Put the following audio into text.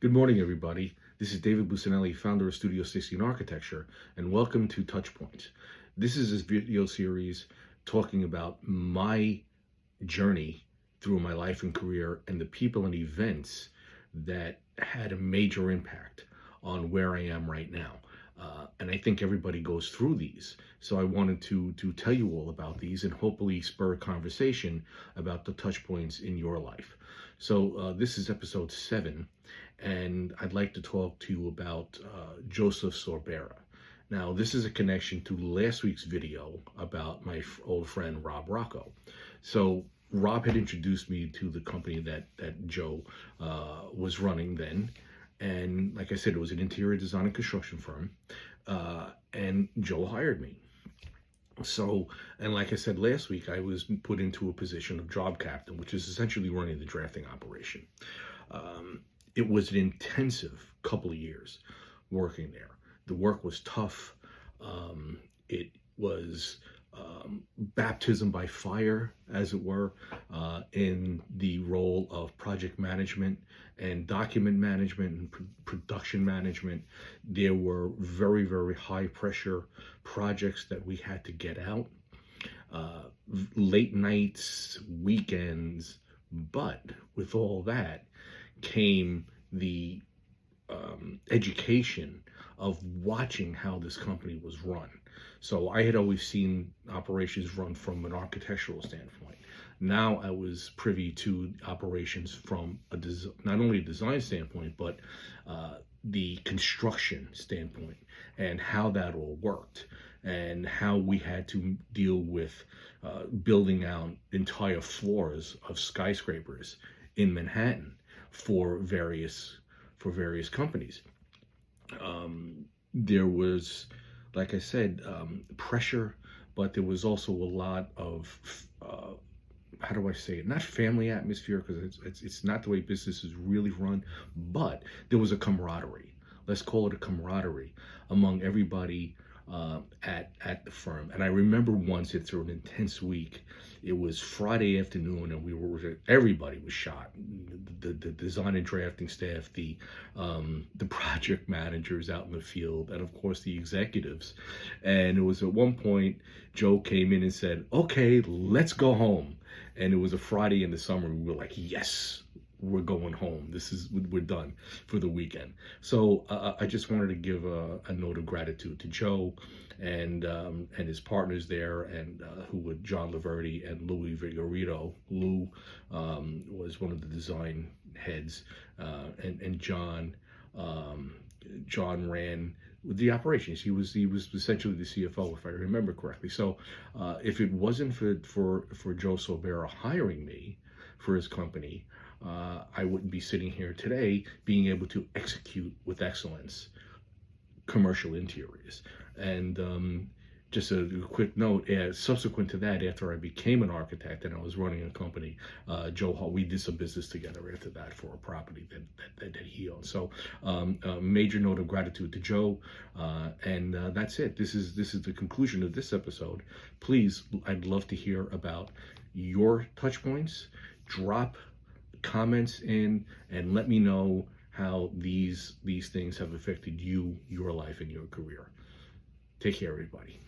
Good morning, everybody. This is David Bucinelli, founder of Studio 16 Architecture, and welcome to Touchpoints. This is a video series talking about my journey through my life and career and the people and events that had a major impact on where I am right now. And I think everybody goes through these. So I wanted to tell you all about these and hopefully spur a conversation about the touch points in your life. So this is episode 7, and I'd like to talk to you about Joseph Sorbera. Now, this is a connection to last week's video about my old friend, Rob Rocco. So Rob had introduced me to the company that Joe was running then. And like I said, it was an interior design and construction firm. And Joe hired me. So, and like I said last week, I was put into a position of job captain, which is essentially running the drafting operation. It was an intensive couple of years working there. The work was tough. It was baptism by fire, as it were, in the role of project management and document management and production management. There were very, very high pressure projects that we had to get out, late nights, weekends, but with all that came the education of watching how this company was run. So I had always seen operations run from an architectural standpoint. Now I was privy to operations from not only a design standpoint, but the construction standpoint and how that all worked and how we had to deal with building out entire floors of skyscrapers in Manhattan for various companies. There was, like I said, pressure, but there was also a lot of, how do I say it? Not family atmosphere, because it's not the way business is really run, but there was a camaraderie. Let's call it a camaraderie among everybody at the firm. And I remember once, through an intense week, it was Friday afternoon, and everybody was shot. The design and drafting staff, the project managers out in the field, and of course the executives. And it was at one point Joe came in and said, "Okay, let's go home." And it was a Friday in the summer. We were like, "Yes, we're going home. We're done for the weekend." So I just wanted to give a note of gratitude to Joe and his partners there, and who were John Laverty and Louis Vigorito. Lou was one of the design heads, and John ran the operations. He was essentially the CFO, if I remember correctly. So if it wasn't for Joe Sorbera hiring me for his company, I wouldn't be sitting here today being able to execute with excellence commercial interiors. And just a quick note, subsequent to that, after I became an architect and I was running a company, we did some business together after that for a property that he owned. So a major note of gratitude to Joe, and that's it. This is the conclusion of this episode. Please, I'd love to hear about your touch points. Drop comments in and let me know how these things have affected you, your life, and your career. Take care, everybody.